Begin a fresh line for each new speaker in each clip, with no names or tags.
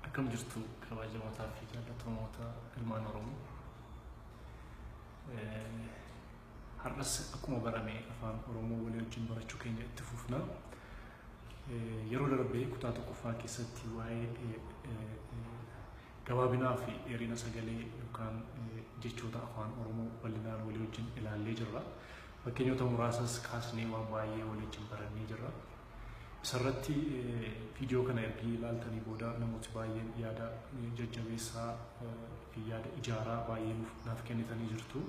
Akkam jirtu kabajamootaa fi jaallatamoota ilmaan Oromoo. Har'as akkuma barame afaan Oromoo walii wajjin barachuu keenya itti fufna. Yeroo darbee kutaa tokkoffaa keessatti waa'ee gabaabinaa fi dheerina sagalee yookaan jechoota afaan Oromoo bal'inaan walii wajjin ilaallee jirra. Fakkeenyota muraasas kaasnee waan baay'ee walii wajjin barannee jirra. Isarratti viidiyoo kana ergi ilaaltanii booda namooti baay'een yaada jajjabeessaa fi yaada ijaaraa baay'ee naaf kennitanii jirtu.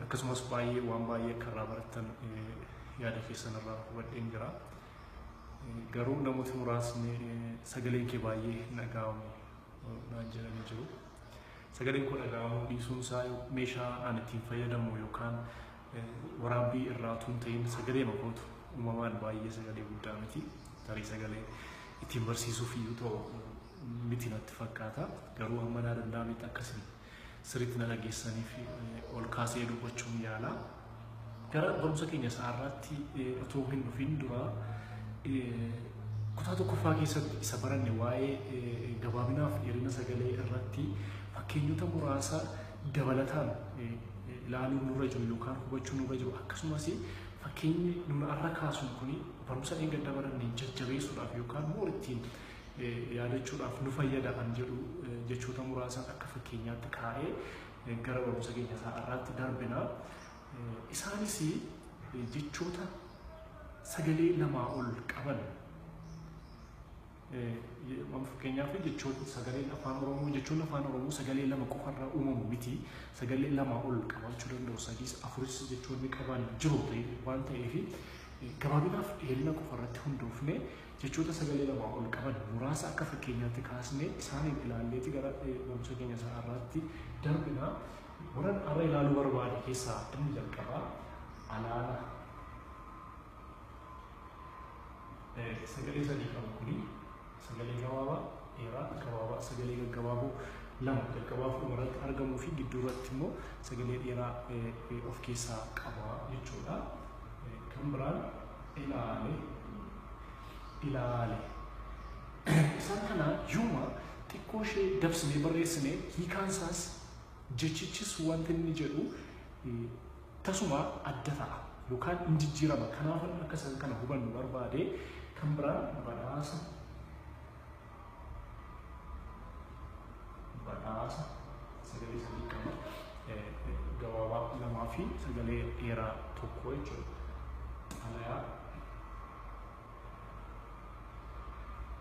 Akkasumas waan baay'ee akka irraa barattan yaada keessan irraa hubadheen jira. Garuu namooti muraasni sagaleen kee baay'ee dhaga'amu naan jedhanii jiru. Sagaleen koo dhaga'amuu dhiisuun isaa meeshaa ani ittiin fayyadamu yookaan waraabbii irraa utuu hin ta'in sagalee makootu uumamaan baay'ee sagalee guddaa miti. Tarii sagalee ittiin barsiisuuf iyyuu ta'u miti natti fakkaata. Garuu hamma naa danda'ametti akkasiin sirriitti na dhageessaniif ol kaasee dubbachuun yaala. Gara barumsa keenya isaarratti otoo hin dhufin dura kutaa tokkoffaa keessatti isa baranne waa'ee gabaabinaa fi dheerina sagalee irratti fakkeenyota muraasa dabalataan ilaaluun nurra jiru yookaan hubachuun nurra jiru. Akkasumas fakkeenyi nuna irra kaasuun kun barumsa eeggadda barannee jajjabeessuudhaaf yookaan moo ittiin yaadachuudhaaf nu fayyada kan jedhu jechoota muraasa akka fakkeenyaatti kaa'ee gara barumsa keenya isaarratti darbina. Isaanis jechoota sagalee lamaa ol qaban fakkeenyaaf jechoota sagaleen afaan Oromoo jechoonni afaan Oromoo sagalee lama qofarraa uumamu miti. Sagalee lamaa ol qabaachuu danda'u. Sadiis afuris jechoonni qaban jiru waan ta'eef gabaabinaaf dheerina qofarratti hundoofne jechoota sagalee lamaa ol qaban muraasa akka fakkeenyaatti kaasnee isaaniin ilaalleeti gara barumsa keenya isaarratti darbina. Warran har'a ilaaluu barbaade keessaa inni jalqabaa alaala. Sagalee sadii qabu kuni sagalee gabaabaa, dheeraa, gabaabaa, sagalee gaggabaaboo lama jalqabaaf dhumarratti argamuu fi gidduurratti immoo sagalee dheeraa of keessaa qaba jechuudha. Kan biraan ilaale. Isaan kana yooma xiqqoo ishee dabsinee barreessinee hiikaan isaas jechichis wanti inni jedhu tasuma adda ta'a yookaan hin jijjiirama. Kanaaf akka isaan kana hubannu barbaade. Kan biraan badhaasa sagalee sadii qaba. Gabaabaa lamaa fi sagalee dheeraa tokko jechuudha.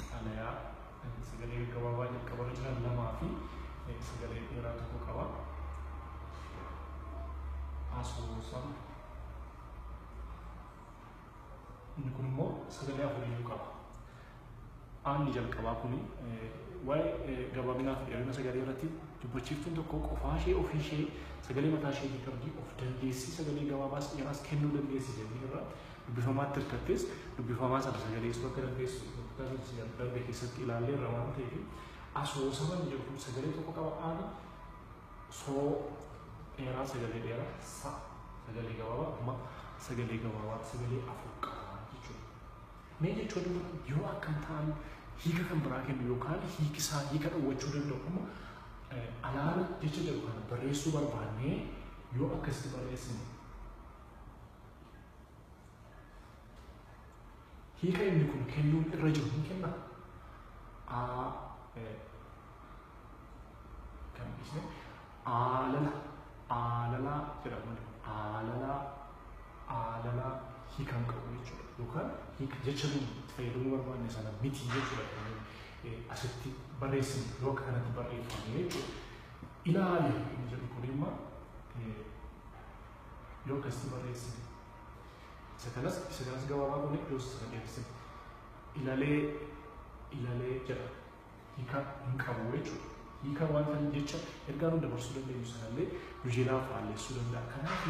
Xalayaa sagalee gabaabaa jalqaba jiran lamaa fi sagalee dheeraa tokko qaba. Asoosama inni kun immoo sagalee afuriyyuu qaba. Aanni jalqabaa kuni waa'ee gabaabinaa fi dheerina sagalee irratti dubbachiiftuun tokko qofaa ishee ofii ishee sagalee mataa ishee qabdi of dandeessi sagalee gabaabaas dheeraas kennuu dandeessi jennee irra dubbifamaatti hirkattees dubbifamaa sana sagaleessuu akka dandeessu darbe keessatti ilaallee irra waan ta'eef asoosama jedhu kun sagalee tokko qaba. Aanni soo dheeraa sagalee dheeraa sa sagalee gabaabaa amma sagalee gabaabaa sagalee afur qaba jechuudha. Mee jechoonni yoo akkam ta'an hiika kan biraa kennu yookaan hiikisaa hiika dhowwachuu danda'u amma alaala jecha jedhu kana barreessuu barbaannee yoo akkasitti barreessine hiika inni kun kennuun irra jiru hin kenna. Kan ibsine aalalaa jedhamu. Aalalaa hiikan qabu jechuudha. Yookaan hiika jecha nuti fayyadamuu barbaanne sana miti jechuudha. Asitti barreessine yoo akka kanatti barreeffame jechuudha. Ilaali inni jedhu kun immoo yoo akkasitti barreessine isa kanas gabaabaa kun yoo sana dheeressine ilalee jedha hiika hin qabu jechuudha. Hiika wanta jecha ergaa nu dabarsuu dandeenyu sanallee nu jalaa faalleessuu danda'a. Kanaaf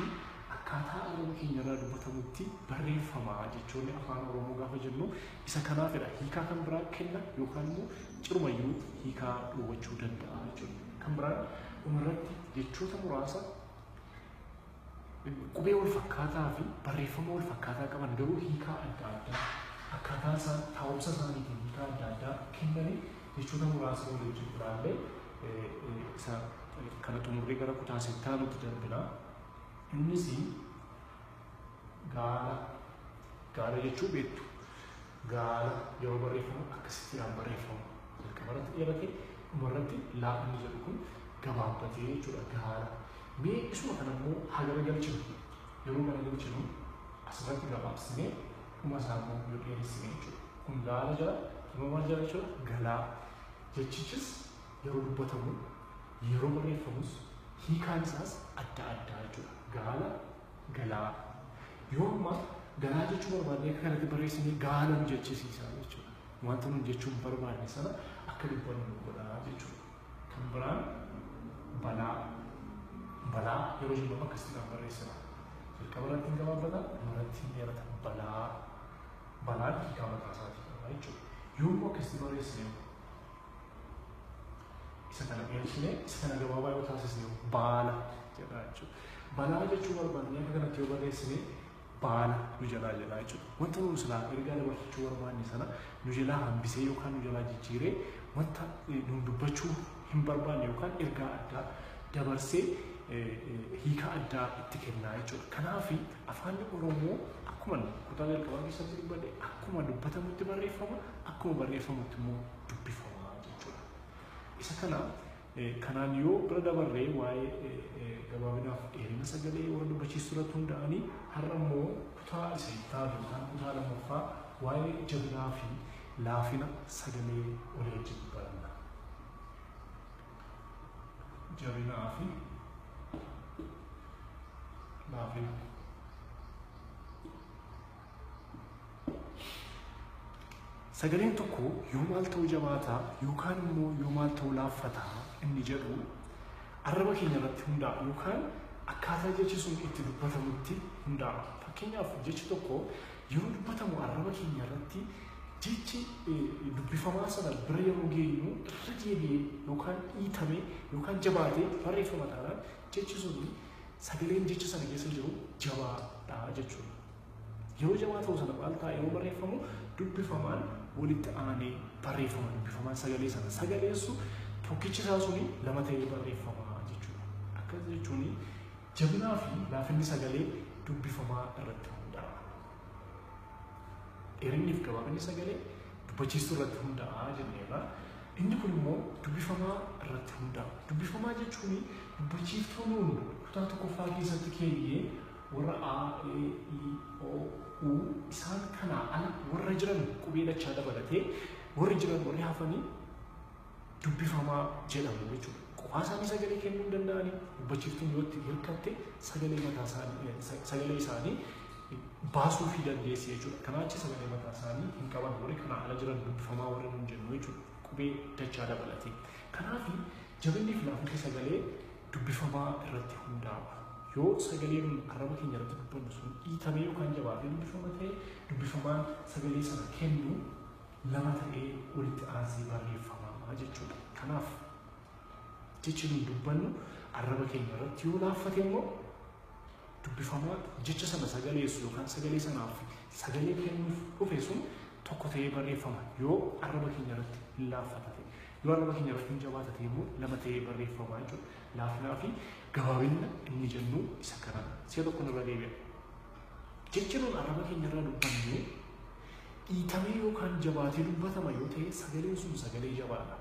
akkaataa Oromoo keenya irraa dubbatamutti barreeffamaa jechoonni afaan Oromoo gaafa jennu isa kanaafidha. Hiikaa kan biraa kenna yookaan immoo cirumayyuu hiikaa dhowwachuu danda'a jechuudha. Kan biraan dhumarratti jechoota muraasa qubee wal fakkaataa fi barreeffama wal fakkaataa qaban garuu hiikaa adda addaa akkaataa isaan taa'umsa isaaniitiin hiika adda addaa kennanii jechoota muraasa waliin jiraallee isa kana xumurree gara kutaa sittaa nuti darbina. Innis gaala jechuu beektu. Gaala yeroo barreeffamu akkasitti barreeffamu. Jalqabarratti dheerate dhumarratti laafni jedhu kun gabaabbatee jechuudha gaala. Mee isuma kana immoo hagara galchinu yeroo mana galchinu asirratti gabaabsinee dhuma isaa immoo yoo dheeressine jechuudha. Kun gaala jala dhuma maal jala jechuudha galaa. Jechichis yeroo dubbatamu yeroo barreeffamus hiikaan isaas adda addaa jechuudha. Gaala galaa. Yoo ammaa galaa jechuu barbaadne akka kanatti barreessinee gaala nu jechisiisaa jechuudha. Wanta nu jechuun barbaadne sana akka dubbannu nu godhaa jechuudha. Kan biraan balaa yeroo jennu akkasitti kan barreessina. Jalqabarratti hin gabaabbata, dhumarratti hin dheerata. Balaan hiikaa mataa isaatii qaba jechuudha. Yoo immoo akkasitti barreessine isa kana dheeressine isa kana gabaabaa yoo taasisne baala jedha jechuudha. Balaa jechuu barbaadne akka kanatti yoo barreessine baala nu jalaa jedha jechuudha. Wanta nuti silaa ergaa dabarfachuu barbaanne sana nu jalaa hambisee yookaan nu jalaa jijjiiree wanta nu dubbachuu hin barbaanne yookaan ergaa addaa dabarsee hiika addaa itti kennaa jechuudha. Kanaaf afaan Oromoo akkuma kutaa jalqabaa keessatti dubbadhe akkuma dubbatamutti barreeffama akkuma barreeffamutti immoo dubbifama jechuudha. Isa kana kanaan yoo bira dabarree waa'ee gabaabinaaf dheerina sagalee warra dubbachiisuu irratti hundaa'anii har'a immoo kutaa isa itti aanu yookaan kutaa lammaffaa waa'ee jabinaa fi laafina sagalee walii wajjin baranna. Jabinaa fi laafina. Sagaleen tokko yoo maal ta'uu jabaataa yookaan immoo yoo maal ta'uu laaffataa inni jedhu arraba keenya irratti hundaa'a yookaan akkaataa jechi sun itti dubbatamutti hundaa'a. Fakkeenyaaf jechi tokko yeroo dubbatamu arraba keenya irratti jechi dubbifamaa sana bira yeroo geenyu irra deebi'ee yookaan dhiitamee yookaan jabaatee barreeffama taanaan jechi sun sagaleen jecha sana keessa jiru jabaadha jechuudha. Yeroo jabaa ta'uu sana maal ta'a yeroo barreeffamu dubbifamaan walitti aanee barreeffama dubbifamaan sagalee sana sagaleessu tokkichi isaa suni lama ta'ee barreeffama jechuudha. Akkas jechuun jabinaa fi laafinni sagalee dubbifamaa irratti hundaa'a. Dheerinni fi gabaabinni sagalee dubbachiistuu irratti hundaa'a jenneerra. Inni kun immoo dubbifamaa irratti hundaa'a. Dubbifamaa jechuun dubbachiiftuu nuun kutaa tokkoffaa keessatti keenyee warra A, E, I, O, U isaan kanaa ala warra jiran qubee dachaa dabalatee warri jiran warri hafanii dubbifamaa jedhamu jechuudha. Qofaa isaanii sagalee kennuu hin danda'anii dubbachiiftuun yoo itti hirkatte sagalee mataa isaanii sagalee isaanii baasuu fi dandeessi jechuudha. Kanaa achi sagalee mataa isaanii hin qaban warri kanaa ala jiran dubbifamaa warra nun jennu jechuudha. Qubee dachaa dabalatee. Kanaaf jabinni fi laafinni sagalee dubbifamaa irratti hundaa'a. Yoo sagaleen arraba keenya irratti dubbannu sun dhiitamee yookaan jabaatee dubbifama ta'e dubbifamaan sagalee sana kennu lama ta'ee walitti aansee barreeffama jechuudha. Kanaaf jechi nuyi dubbannu arraba keenya irratti yoo laaffate immoo dubbifamaa jecha sana sagaleessu yookaan sagalee sanaaf sagalee kennuuf dhufe sun tokko ta'ee barreeffama yoo arraba keenya irratti hin laaffatate. Yoo arraba keenya irratti hin jabaatate immoo lama ta'ee barreeffama jechuudha. Laafinaa fi gabaabinna inni jennu isa kana. Si'a tokko nurra deebi'a. Jechi nuun arraba keenya irraa dubbannu dhiitamee yookaan jabaatee dubbatama yoo ta'e sagaleen sun sagalee jabaadha.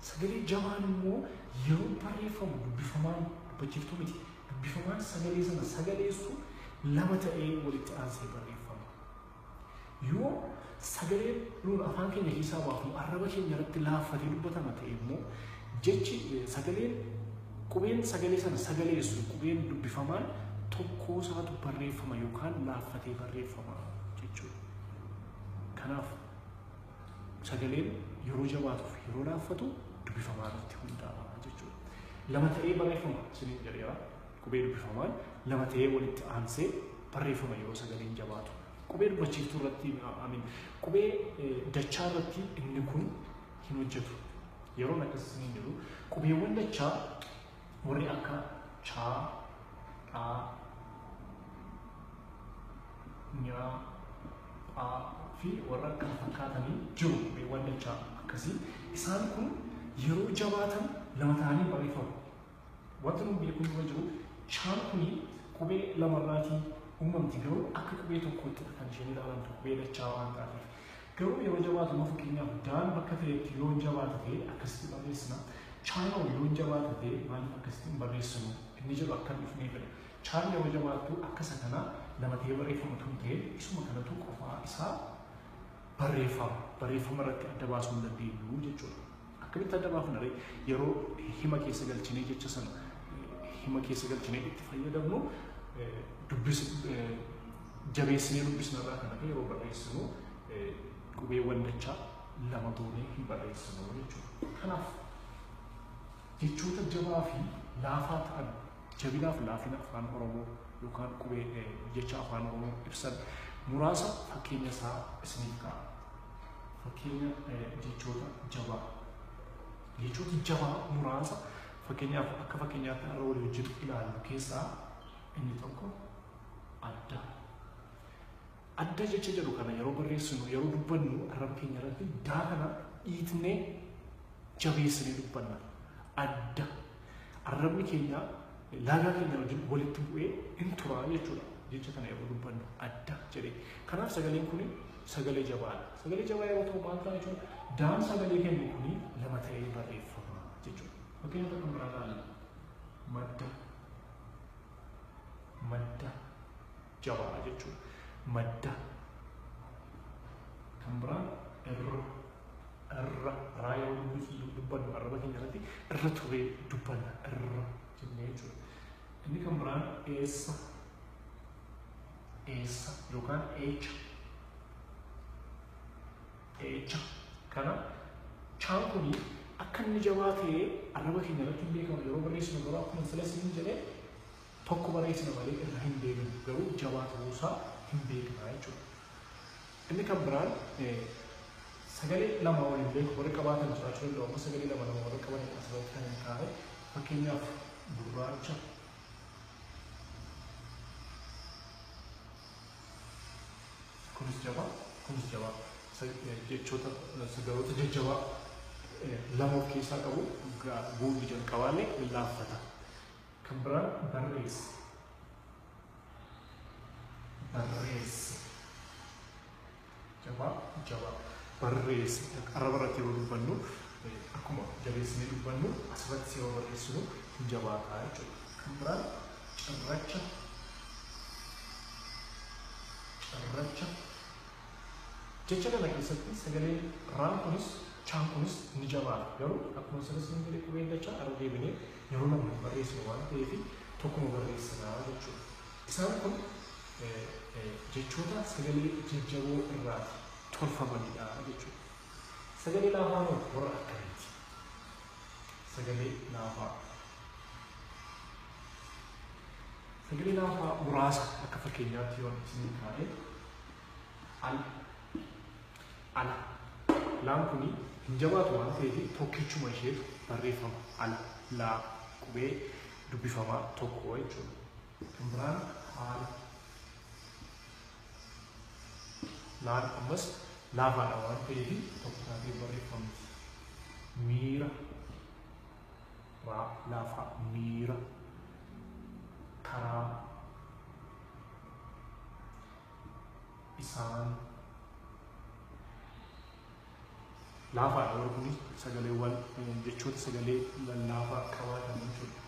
Sagalee jabaan immoo yeroo barreeffamu dubbifamaan dubbachiiftuu miti. Dubbifamaan sagalee sana sagaleessu lama ta'ee walitti aansee barreeffama. Yoo sagaleen nuun afaan keenya keessaa baafnu arraba keenya irratti laaffatee dubbatama ta'e immoo jechi sagaleen qubeen sagalee sana sagaleessu qubeen dubbifamaan tokkoo isaatu barreeffama yookaan laaffatee barreeffama jechuudha. Kanaaf sagaleen yeroo jabaatuuf yeroo laaffatu dubbifamaa irratti hundaa'a jechuudha. Lama ta'ee barreeffama isiniin jedheera. Qubee dubbifamaan lama ta'ee walitti aansee barreeffama yeroo sagaleen jabaatu. Qubee dubbachiiftuu irratti qubee dachaa irratti inni kun hin hojjetu. Yeroo akkasii jiru qubeewwan dachaa warri akka chaa, dhaa, nyaa, phaa fi warra kan fakkaatanii jiru qubeewwan dachaa akkasii isaan kun yeroo jabaatan lama ta'anii barreeffamu. Wanti nuti beeknu yoo jiru chaan kuni qubee lamarraatii uumamti garuu akka qubee tokkotti kan isheen ilaalamtu qubee dachaa waan taateef. Garuu yeroo jabaatu amma fakkeenyaaf daan bakka ta'etti yoo jabaata ta'e akkasitti barreessina. Chaanoo yoo jabaata ta'e maaliif akkasitti barreessinu inni jedhu akka dhufnee fedha. Chaan yeroo jabaattu akkasa kana lama ta'ee barreeffamatu hin ta'e isuma kanatu qofaa isaa barreeffama irratti adda baasuu hin dandeenyu jechuudha. Akkamitti adda baafna yeroo hima keessa galchinee jecha sana hima keessa galchinee itti fayyadamnu jabeessinee dubbisnarraa kan hafe yeroo barreessinu qubeewwan dachaa lama goonee hin barreessinu jechuudha. Kanaaf jechoota jabaa fi laafaa ta'an jabinaaf laafina afaan Oromoo yookaan qubee jecha afaan Oromoo ibsan muraasa fakkeenya isaa isiniif ka'a. Fakkeenya jechoota jabaa. Jechoota jabaa muraasa fakkeenyaaf akka fakkeenyaatti har'a walii wajjin ilaallu keessaa inni tokko adda. Adda jecha jedhu kana yeroo barreessinu yeroo dubbannu arraba keenya irratti daa kana dhiitnee jabeessinee dubbanna. Adda. Arrabni keenya laagaa keenya wajjin walitti bu'ee hin turaa jechuudha. Jecha kana yeroo dubbannu adda jedhee. Kanaaf sagaleen kun sagalee jabaadha. Sagalee jabaa yeroo ta'u maal ta'a jechuudha? Daan sagalee keenya kun lama ta'ee barreeffama jechuudha. Fakkeenya tokko biraa ilaalla. Madda jabaa jechuudha. Madda. Kan biraan irra yeroo dubbannu arraba keenya irratti irra turee dubbanna irra jennee jechuudha. Inni kan biraan eessa yookaan eecha. Kana chaan kuni akka inni jabaa ta'ee arraba keenya irratti hin beekamu yeroo barreessinu garuu akkuma sila isin jedhee tokko barreessina malee irra hin beeknu garuu jabaa ta'uusaa hin beekna jechuudha. Inni kan biraan sagalee lama waliin beeku warri qabaatan jiraachuu danda'u amma sagalee lama warri qaban asirratti kan hin kaa'e fakkeenyaaf gurraacha. Kunis jabaa. Jechoota sagaloota jajjabaa lama of keessaa qabu bu'uurri jalqabaallee laaffata. Kan biraan barreessa. Jabaa. Barreessa. Arraba irratti yeroo dubbannu akkuma jabeessinee dubbannu asirratti yeroo barreessinu hin jabaataa jechuudha. Kan biraan cirracha. Jecha kana keessatti sagalee raan kunis chaan kunis ni jabaata. Garuu akkuma sanas ni jedhee qubeen dachaa arra deebinee yeroo lama barreessinu waan ta'eef tokkuma barreessinaa jechuudha. Isaan kun jechoota sagalee jajjaboo irraati tolfamanidha jechuudha. Sagalee laafaa moo warra akkamiiti? Sagalee laafaa. Sagalee laafaa muraasa akka fakkeenyaatti yoo isin kaa'e ala. Laan kuni hin jabaatu waan ta'eef tokkichuma isheetu barreeffama. Laa qubee dubbifamaa tokko jechuudha. Kan biraan haala. Laan ammas laafaadha waan ta'eef tokko taatee barreeffamti. Miira. Laafaa miira. Karaa. Isaan. Laafaadha warri kunis sagaleewwan jechoota sagalee lallaafaa qabaatan jechuudha.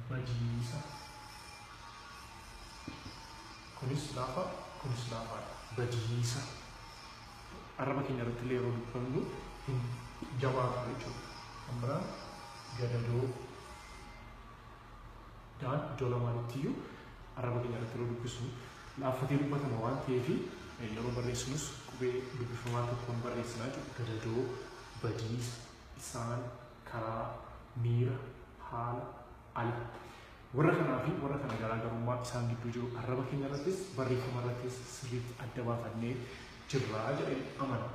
Badiisa. Kunis laafaadha. Badiisa. Arraba keenya irratti illee yeroo dubbannu hin jabaatu jechuudha. Kan biraan gadadoo. Daan iddoo lamaanittiyyuu arraba keenya irratti yeroo dubbisnu laaffatee dubbatama waan ta'eef yeroo barreessinus qubee dubbifamaa tokkoon barreessinaa jechuudha. Gadadoo, badiisa, isaan, karaa, miira, haala, ala. Warra kanaa fi warra kana garaagarummaa isaan gidduu jiru arraba keenya irrattis barreeffama irrattis sirriitti adda baafannee jirraa jedhee amana.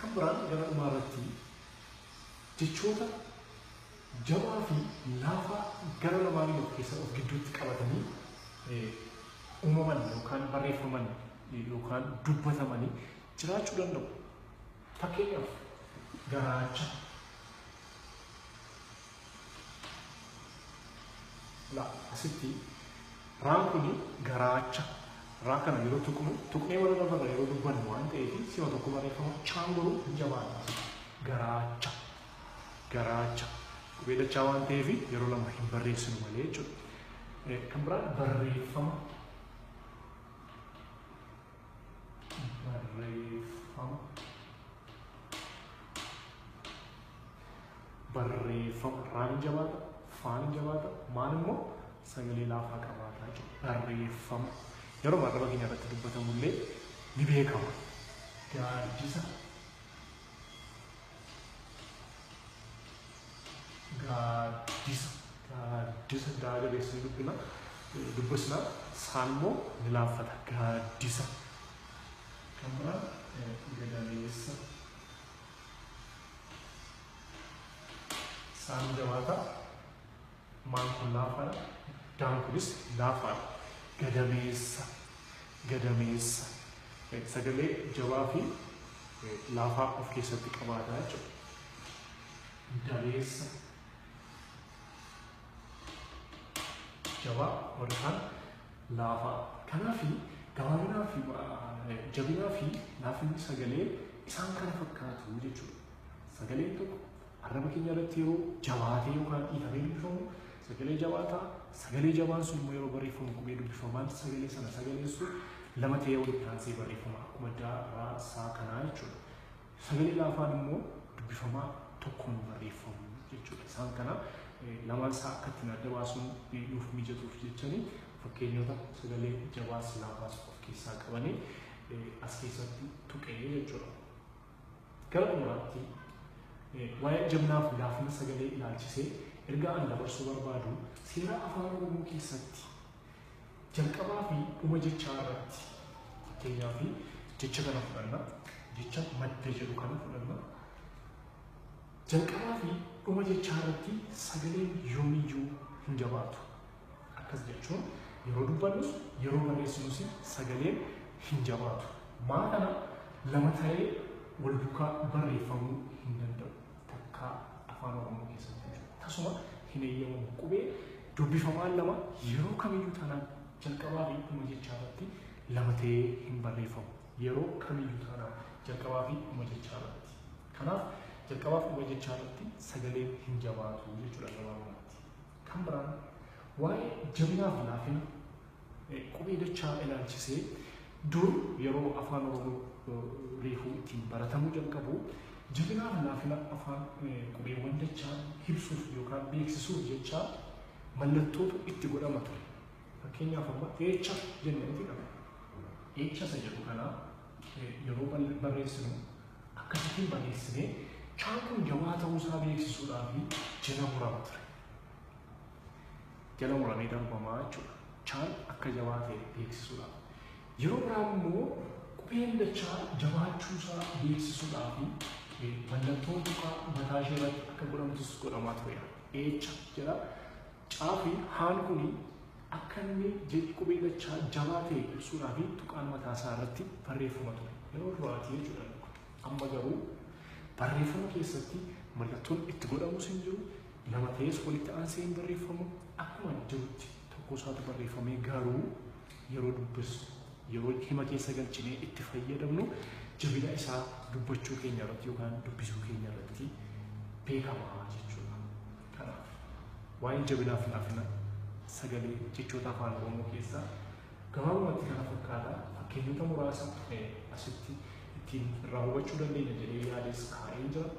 Kan biraan gara dhumaa irratti jechoota jabaa fi laafaa gara lamaanii of keessa of gidduutti qabatanii uumaman yookaan barreeffaman yookaan dubbatamanii jiraachuu danda'u. Fakkeenyaaf garaacha. La asitti raan kuni garaacha. Raa kana yeroo tuqnee wala lafarra yeroo dubbannu waan ta'eef sima tokko barreeffama chaan godhu hin jabaata. Garaacha. Garaacha. Qubee dachaa waan ta'eef yeroo lama hin barreessinu malee jechuudha. Kan biraan barreeffama. Barreeffama raan jabaata, faan jabaata, maan immoo sagalee laafaa qabaataa jechuudha. Barreeffama. Yeroo arraba keenya irratti dubbatamu illee ni beekama. Gaaddisa. Gaaddisa. Gaaddisa daaga beeksisni dubbisna saanmoo ni laaffata. Gaaddisa. Kan biraa gadameessa. Saan jabaata. Maan kun laafaadha. Daan kunis laafaadha. Gadameessa. Gadameessa. Sagalee jabaa fi laafaa of keessatti qabaataa jechuudha. Dabeessa. Jabaa yookaan laafaa. Kanaaf gabaabinaa fi jabinaa fi laafinni sagalee isaan kana fakkaatu jechuudha. Sagaleen tokko arraba keenya irratti yeroo jabaatee yookaan dhiitamee dubbifamu sagalee jabaataa. Sagalee jabaan sun immoo yeroo barreeffamu qubee dubbifamaan sagalee sana sagaleessu lama ta'ee walitti aansee barreeffama akkuma daa saa kanaa jechuudha. Sagalee laafaan immoo dubbifamaa tokkoon barreeffamu jechuudha. Isaan kana lamaan isaa akka ittiin adda baasuun nuuf mijatuuf jechanii fakkeenyota sagalee jabaas laafaas of keessaa qabanii as keessatti tuqee jechuudha. Gara xumuraatti waa'ee jabinaaf laafina sagalee ilaalchisee ergaa an dabarsuu barbaadu seera afaan oromoo keessatti jalqabaa fi dhuma jechaa irratti fakkeenyaaf jecha kana fudhanna. Jecha madda jedhu kana fudhanna. Jalqabaa fi dhuma jechaa irratti sagaleen yoomiyyuu hin jabaatu. Akkas jechuun yeroo dubbannus yeroo barreessinus sagaleen hin jabaatu. Maa kana lama ta'ee wal duukaa barreeffamuu hin danda'u. Takka afaan oromoo keessatti tasuma hin eeyyamamu. Qubee dubbifamaan lama yeroo kamiyyuu taanaan jalqabaa fi dhuma jechaa irratti lama ta'ee hin barreeffamu. Yeroo kamiyyuu taanaan jalqabaa fi dhuma jechaa irratti. Kanaaf jalqabaa fi dhuma jechaa irratti sagaleen hin jabaatu jechuudha gabaabumatti. Kan biraan waa'ee jabinaaf laafina qubee dachaa ilaalchisee dur yeroo afaan oromoo reefuu ittiin baratamuu jalqabu jabinaaf laafina afaan qubeewwan dachaa ibsuuf yookaan beeksisuuf jecha mallattootu itti godhama ture. Fakkeenyaaf amma eecha jennee qaba. Eecha isa jedhu kana yeroo barreessinu akkasittiin barreessinee chaan kun jabaa ta'uusaa beeksisuudhaaf jala murama ture. Jala muramee darbamaa jechuudha. Chaan akka jabaa ta'e beeksisuudhaaf. Yeroo biraa immoo qubeen dachaa jabaachuusaa beeksisuudhaaf mallattoon tuqaa mataa ishee irratti akka godhamtus godhamaa ture. Eecha jedha. Caafi haan kuni akka inni qubee dachaa jabaa ta'e ibsuudhaaf tuqaan mataa isaa irratti barreeffama ture. Yeroo duraatii jechuudha. Amma garuu barreeffama keessatti mallattoon itti godhamus hin jiru. Lama ta'es walitti aansee hin barreeffamu. Akkuma jirutti tokko isaatu barreeffamee garuu yeroo dubbisnu yeroo hima keessa galchinee itti fayyadamnu jabina isaa dubbachuu keenya irratti yookaan dubbisuu keenya irratti beekamaa jechuudha. Kanaaf waa'ee jabinaaf laafina sagalee jechoota afaan oromoo keessaa gabaabumatti kana fakkaata. Fakkeenyota muraasa asitti ittiin irraa hubachuu dandeenya jedhee yaades kaa'ee jira.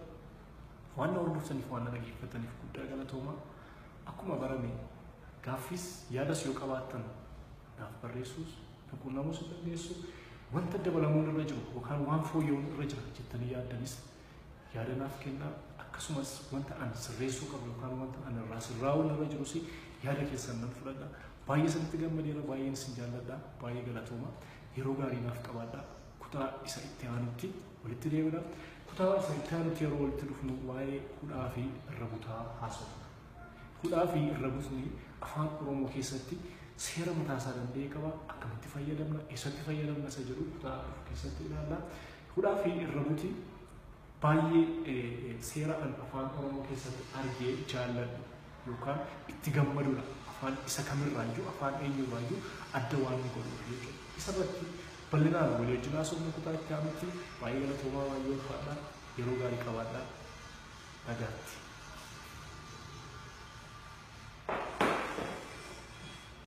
Waan na hordoftaniif waan na dhaggeeffataniif guddaa galatoomaa. Akkuma barame gaaffis yaadas yoo qabaattan naaf barreessuus quunnamuus dandeessu. Wanta dabalamuun irra jiru yookaan waan fooyya'uun irra jira jettanii yaaddanis yaada naaf kennaa. Akkasumas wanta an sirreessuu qabu yookaan wanta an irraa sirraa'uun irra jirus yaada keessan nan fudhadha. Baay'ee isinitti gammadeera. Baay'een isin jaalladha. Baay'ee galatooma. Yeroo gaarii naaf qabaadha. Kutaa isa itti aanutti walitti deemna. Kutaa isa itti aanutti yeroo walitti dhufnu waa'ee hudhaa fi irra butaa haasofna. Hudhaa fi irra butni afaan oromoo keessatti seera mataa isaa danda'e qaba. Akkamitti fayyadamna, eessatti fayyadamna isa jedhu kutaa keessatti ilaalla. Fuudhaa fi irrabuuti baay'ee seera kan afaan Oromoo keessatti argee jaalladhu yookaan itti gammadudha. Afaan isa kamirraayyuu afaan eenyurraayyuu adda waan nu godhuuf jechuudha. Isarratti bal'inaan walii wajjin haasofnu kutaa itti aanutti baay'ee galatoomaa baay'ee ulfaadha. Yeroo gaarii qabaadha. Nagaatti.